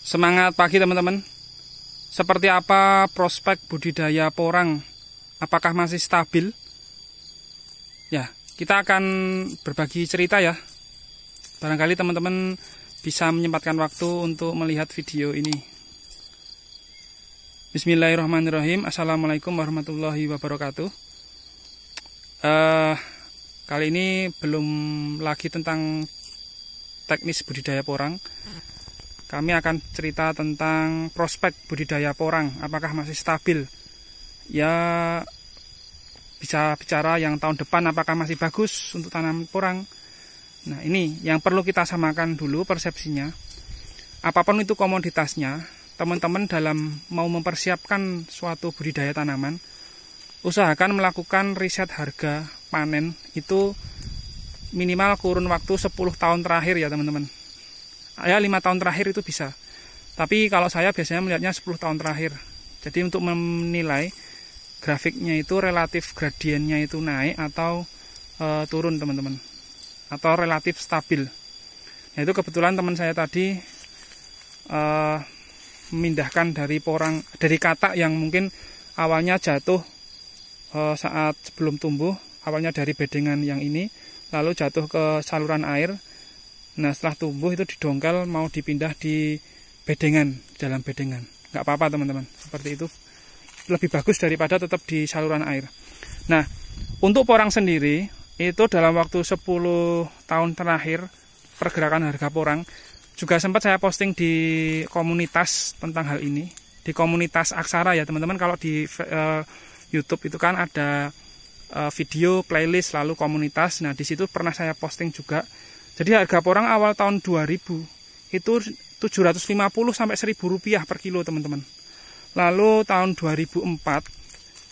Semangat pagi teman-teman. Seperti apa prospek budidaya porang? Apakah masih stabil? Ya, kita akan berbagi cerita ya. Barangkali teman-teman bisa menyempatkan waktu untuk melihat video ini. Bismillahirrahmanirrahim. Assalamualaikum warahmatullahi wabarakatuh. Kali ini belum lagi tentang teknis budidaya porang. Kami akan cerita tentang prospek budidaya porang, apakah masih stabil. Ya, bisa bicara yang tahun depan apakah masih bagus untuk tanam porang. Nah, ini yang perlu kita samakan dulu persepsinya. Apapun itu komoditasnya, teman-teman dalam mau mempersiapkan suatu budidaya tanaman, usahakan melakukan riset harga panen itu minimal kurun waktu 10 tahun terakhir ya teman-teman. Ya 5 tahun terakhir itu bisa. Tapi kalau saya biasanya melihatnya 10 tahun terakhir. Jadi untuk menilai grafiknya itu relatif gradiennya itu naik atau turun teman-teman. Atau relatif stabil. Nah, itu kebetulan teman saya tadi memindahkan dari katak yang mungkin awalnya jatuh saat sebelum tumbuh, awalnya dari bedengan yang ini, lalu jatuh ke saluran air. Nah, setelah tumbuh itu didongkel mau dipindah di bedengan, dalam bedengan. Nggak apa-apa teman-teman, seperti itu. Lebih bagus daripada tetap di saluran air. Nah, untuk porang sendiri, itu dalam waktu 10 tahun terakhir, pergerakan harga porang, juga sempat saya posting di komunitas tentang hal ini. Di komunitas Aksara ya teman-teman, kalau di YouTube itu kan ada video, playlist, lalu komunitas. Nah, di situ pernah saya posting juga. Jadi harga porang awal tahun 2000 itu 750 sampai 1000 rupiah per kilo teman-teman. Lalu tahun 2004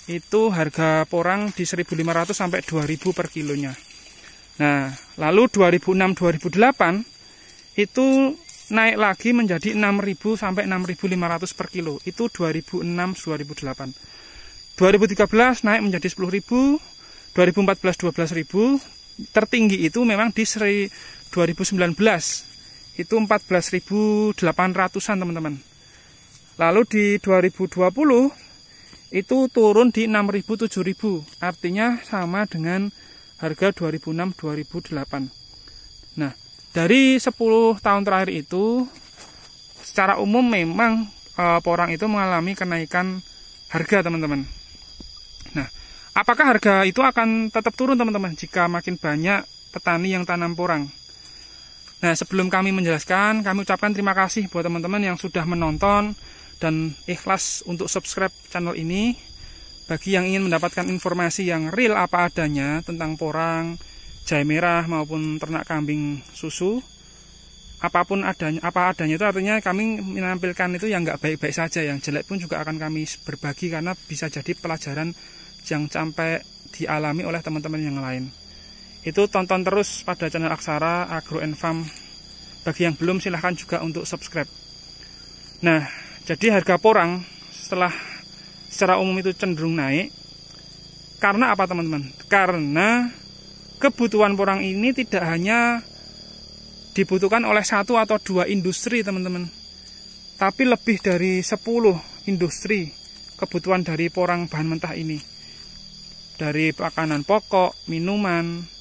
itu harga porang di 1500 sampai 2000 per kilonya. Nah, lalu 2006-2008 itu naik lagi menjadi 6000 sampai 6500 per kilo. Itu 2006-2008. 2013 naik menjadi 10.000, 2014 12.000. Tertinggi itu memang di 2019 itu 14.800-an teman-teman. Lalu di 2020 itu turun di 6.000-7.000, artinya sama dengan harga 2006-2008. Nah, dari 10 tahun terakhir itu secara umum memang porang itu mengalami kenaikan harga teman-teman. Nah, apakah harga itu akan tetap turun teman-teman jika makin banyak petani yang tanam porang? Nah, sebelum kami menjelaskan, kami ucapkan terima kasih buat teman-teman yang sudah menonton dan ikhlas untuk subscribe channel ini. Bagi yang ingin mendapatkan informasi yang real apa adanya tentang porang, jahe merah maupun ternak kambing susu, apapun adanya, apa adanya itu artinya kami menampilkan itu yang nggak baik-baik saja, yang jelek pun juga akan kami berbagi karena bisa jadi pelajaran yang sampai dialami oleh teman-teman yang lain. Itu tonton terus pada channel Aksara Agro and Farm. Bagi yang belum silahkan juga untuk subscribe. Nah, jadi harga porang secara umum itu cenderung naik. Karena apa teman-teman? Karena kebutuhan porang ini tidak hanya dibutuhkan oleh 1 atau 2 industri teman-teman, tapi lebih dari 10 industri kebutuhan dari porang bahan mentah ini. Dari makanan pokok, minuman,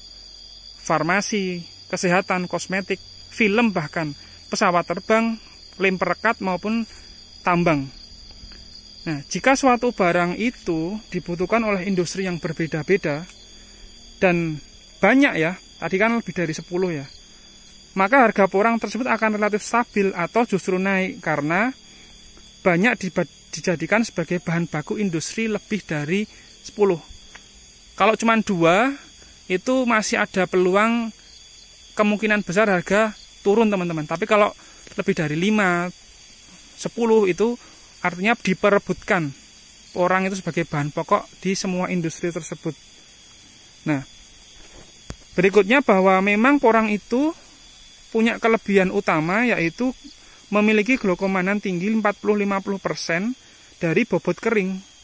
farmasi, kesehatan, kosmetik, film bahkan, pesawat terbang, lem perekat maupun tambang. Nah, jika suatu barang itu dibutuhkan oleh industri yang berbeda-beda dan banyak ya, tadi kan lebih dari 10 ya, maka harga porang tersebut akan relatif stabil atau justru naik karena banyak dijadikan sebagai bahan baku industri lebih dari 10. Kalau cuma 2, itu masih ada peluang kemungkinan besar harga turun teman-teman. Tapi kalau lebih dari 5, 10 itu artinya diperebutkan porang itu sebagai bahan pokok di semua industri tersebut. Nah, berikutnya bahwa memang porang itu punya kelebihan utama yaitu memiliki glukomanan tinggi 40-50% dari bobot kering.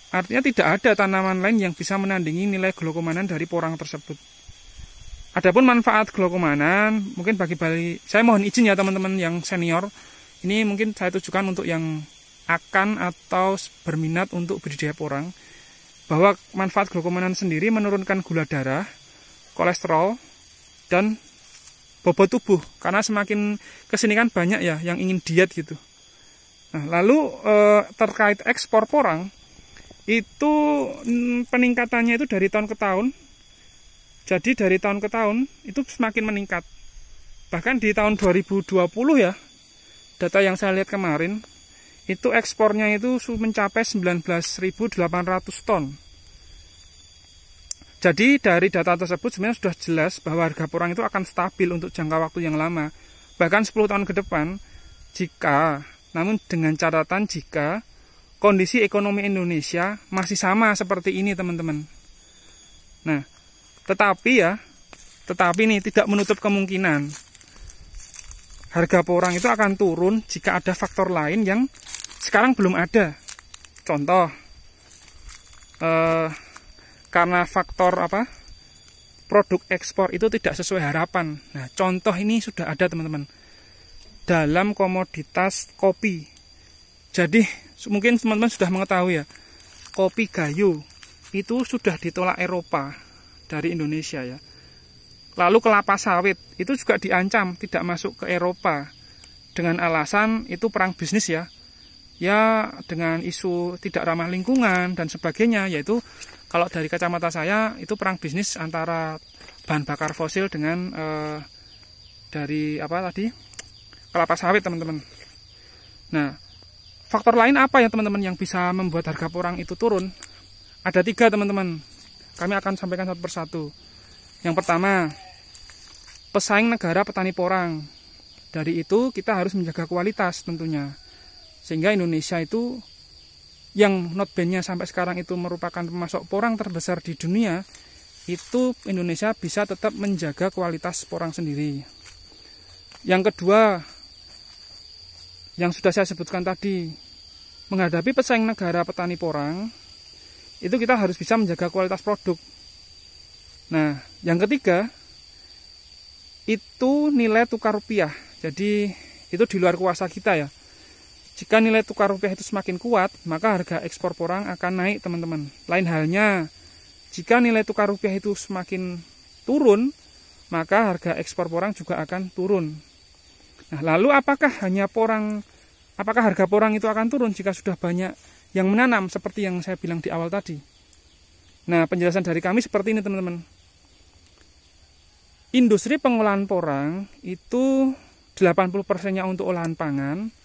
Artinya tidak ada tanaman lain yang bisa menandingi nilai glukomanan dari porang tersebut. Adapun manfaat glukomanan, mungkin bagi saya mohon izin ya teman-teman yang senior, Ini mungkin saya tujukan untuk yang akan atau berminat untuk budidaya porang, bahwa manfaat glukomanan sendiri menurunkan gula darah, kolesterol, dan bobot tubuh. Karena semakin kesini kan banyak ya yang ingin diet gitu. Nah, lalu terkait ekspor porang, itu peningkatannya itu dari tahun ke tahun. Jadi dari tahun ke tahun itu semakin meningkat. Bahkan di tahun 2020 ya, data yang saya lihat kemarin, itu ekspornya itu mencapai 19.800 ton. Jadi dari data tersebut sebenarnya sudah jelas bahwa harga porang itu akan stabil untuk jangka waktu yang lama. Bahkan 10 tahun ke depan, namun dengan catatan jika kondisi ekonomi Indonesia masih sama seperti ini teman-teman. Nah, tetapi ini tidak menutup kemungkinan harga porang itu akan turun jika ada faktor lain yang sekarang belum ada. Contoh, karena faktor produk ekspor itu tidak sesuai harapan. Nah, contoh ini sudah ada teman-teman dalam komoditas kopi. Jadi mungkin teman-teman sudah mengetahui ya, kopi gayo itu sudah ditolak Eropa dari Indonesia ya. Lalu kelapa sawit itu juga diancam tidak masuk ke Eropa dengan alasan itu perang bisnis ya. Ya, dengan isu tidak ramah lingkungan dan sebagainya, yaitu kalau dari kacamata saya itu perang bisnis antara bahan bakar fosil dengan kelapa sawit teman-teman. Nah, faktor lain apa ya teman-teman yang bisa membuat harga porang itu turun? Ada 3 teman-teman. Kami akan sampaikan satu persatu. Yang pertama, pesaing negara petani porang. Dari itu kita harus menjaga kualitas tentunya. Sehingga Indonesia itu yang notabene sampai sekarang itu merupakan pemasok porang terbesar di dunia, itu Indonesia bisa tetap menjaga kualitas porang sendiri. Yang kedua, yang sudah saya sebutkan tadi, menghadapi pesaing negara petani porang, itu kita harus bisa menjaga kualitas produk. Nah, yang ketiga, itu nilai tukar rupiah. Jadi, itu di luar kuasa kita ya. Jika nilai tukar rupiah itu semakin kuat, maka harga ekspor porang akan naik teman-teman. Lain halnya, jika nilai tukar rupiah itu semakin turun, maka harga ekspor porang juga akan turun. Nah, lalu apakah harga porang itu akan turun jika sudah banyak yang menanam seperti yang saya bilang di awal tadi? Nah, penjelasan dari kami seperti ini teman-teman. Industri pengolahan porang itu 80%-nya untuk olahan pangan,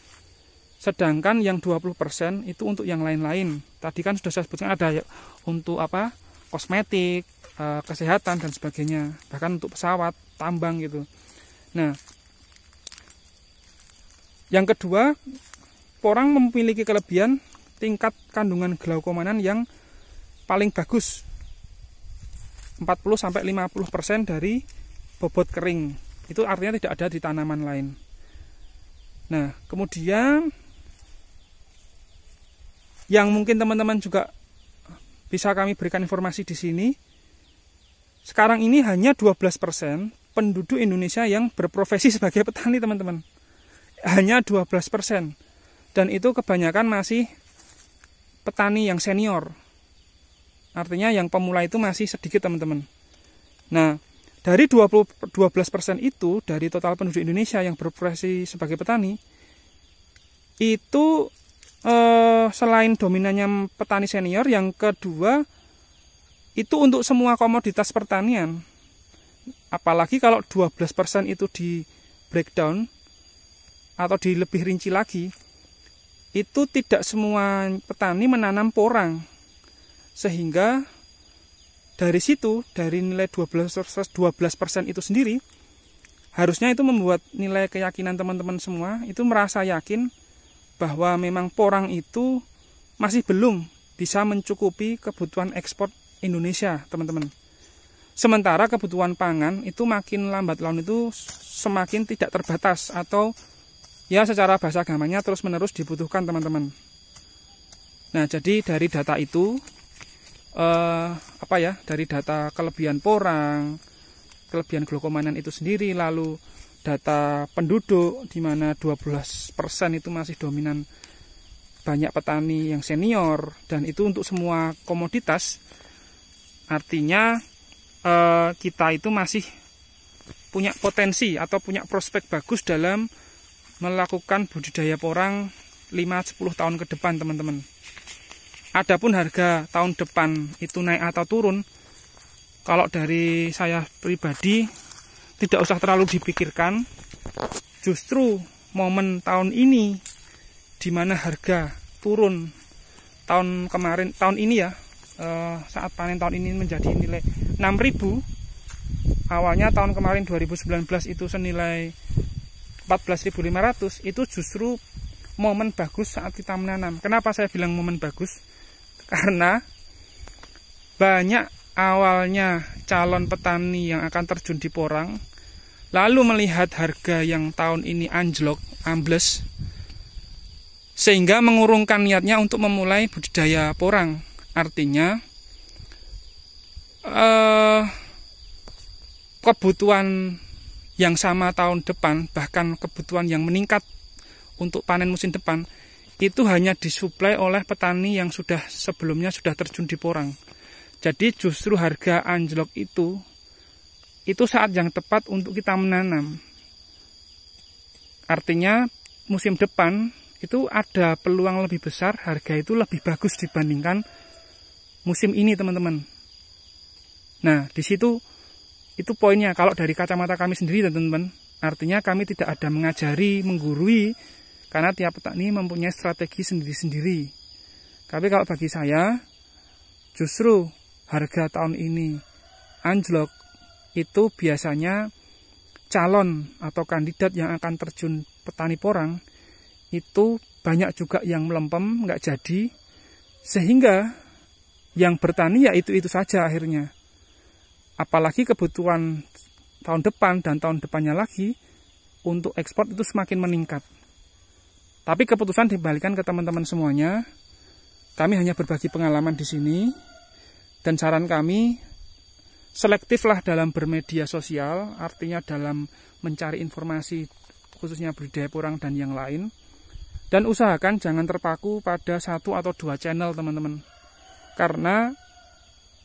sedangkan yang 20% itu untuk yang lain-lain. Tadi kan sudah saya sebutkan ada untuk kosmetik, kesehatan dan sebagainya, bahkan untuk pesawat, tambang gitu. Nah, yang kedua, porang memiliki kelebihan tingkat kandungan glaukomanan yang paling bagus, 40-50% dari bobot kering. Itu artinya tidak ada di tanaman lain. Nah, kemudian yang mungkin teman-teman juga bisa kami berikan informasi di sini, sekarang ini hanya 12% penduduk Indonesia yang berprofesi sebagai petani teman-teman. Hanya 12%. Dan itu kebanyakan masih petani yang senior. Artinya yang pemula itu masih sedikit teman-teman. Nah, dari 12% itu dari total penduduk Indonesia yang berprofesi sebagai petani, itu selain dominannya petani senior, yang kedua itu untuk semua komoditas pertanian. Apalagi kalau 12% itu di breakdown atau di lebih rinci lagi, itu tidak semua petani menanam porang. Sehingga dari situ, dari nilai 12% itu sendiri, harusnya itu membuat nilai keyakinan teman-teman semua itu merasa yakin bahwa memang porang itu masih belum bisa mencukupi kebutuhan ekspor Indonesia, teman-teman. Sementara kebutuhan pangan itu makin lambat laun itu semakin tidak terbatas, atau ya secara bahasa agamanya terus-menerus dibutuhkan, teman-teman. Nah, jadi dari data itu dari data kelebihan porang, kelebihan glaukomanan itu sendiri, lalu data penduduk, di mana 12% itu masih dominan banyak petani yang senior, dan itu untuk semua komoditas. Artinya kita itu masih punya potensi atau punya prospek bagus dalam melakukan budidaya porang 5-10 tahun ke depan, teman-teman. Adapun harga tahun depan itu naik atau turun, kalau dari saya pribadi tidak usah terlalu dipikirkan. Justru momen tahun ini di mana harga turun tahun ini ya, saat panen tahun ini menjadi nilai 6.000. Awalnya tahun kemarin 2019 itu senilai 14.500. Itu justru momen bagus saat kita menanam. Kenapa saya bilang momen bagus? Karena banyak awalnya calon petani yang akan terjun di porang, lalu melihat harga yang tahun ini anjlok, ambles, sehingga mengurungkan niatnya untuk memulai budidaya porang. Artinya kebutuhan yang sama tahun depan, bahkan kebutuhan yang meningkat untuk panen musim depan, itu hanya disuplai oleh petani yang sebelumnya sudah terjun di porang. Jadi justru harga anjlok itu saat yang tepat untuk kita menanam. Artinya musim depan itu ada peluang lebih besar, harga itu lebih bagus dibandingkan musim ini, teman-teman. Nah, di situ itu poinnya kalau dari kacamata kami sendiri, teman-teman. Artinya kami tidak ada mengajari, menggurui, karena tiap petani mempunyai strategi sendiri-sendiri. Tapi kalau bagi saya, justru harga tahun ini anjlok itu biasanya calon atau kandidat yang akan terjun petani porang itu banyak juga yang melempem, nggak jadi, sehingga yang bertani ya itu saja akhirnya. Apalagi kebutuhan tahun depan dan tahun depannya lagi untuk ekspor itu semakin meningkat. Tapi keputusan dibalikan ke teman-teman semuanya. Kami hanya berbagi pengalaman di sini. Dan saran kami, selektiflah dalam bermedia sosial, artinya dalam mencari informasi khususnya budidaya porang dan yang lain. Dan usahakan jangan terpaku pada 1 atau 2 channel, teman-teman. Karena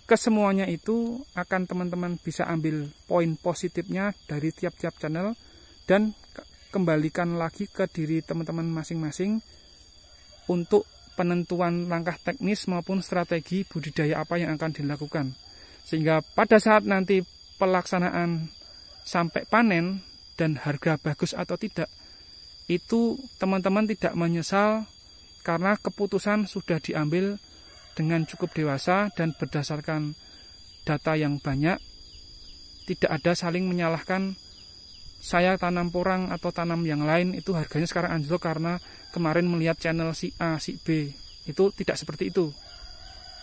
kesemuanya itu akan teman-teman bisa ambil poin positifnya dari tiap-tiap channel dan kembalikan lagi ke diri teman-teman masing-masing untuk penentuan langkah teknis maupun strategi budidaya apa yang akan dilakukan. Sehingga pada saat nanti pelaksanaan sampai panen dan harga bagus atau tidak, itu teman-teman tidak menyesal karena keputusan sudah diambil dengan cukup dewasa dan berdasarkan data yang banyak. Tidak ada saling menyalahkan, saya tanam porang atau tanam yang lain itu harganya sekarang anjlok karena kemarin melihat channel si A, si B. Itu tidak seperti itu.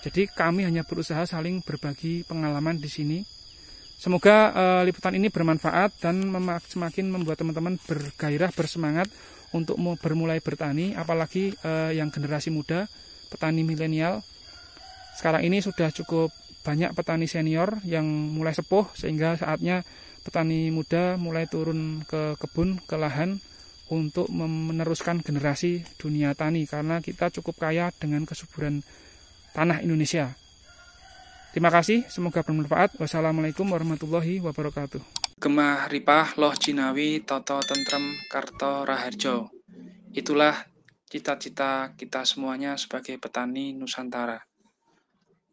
Jadi kami hanya berusaha saling berbagi pengalaman di sini. Semoga liputan ini bermanfaat dan semakin membuat teman-teman bergairah, bersemangat untuk bermulai bertani, apalagi yang generasi muda, petani milenial. Sekarang ini sudah cukup banyak petani senior yang mulai sepuh, sehingga saatnya petani muda mulai turun ke kebun, ke lahan untuk meneruskan generasi dunia tani, karena kita cukup kaya dengan kesuburan tanah Indonesia. Terima kasih, semoga bermanfaat. Wassalamualaikum warahmatullahi wabarakatuh. Gemah ripah loh jinawi toto tentrem karto raharjo. Itulah cita-cita kita semuanya sebagai petani Nusantara.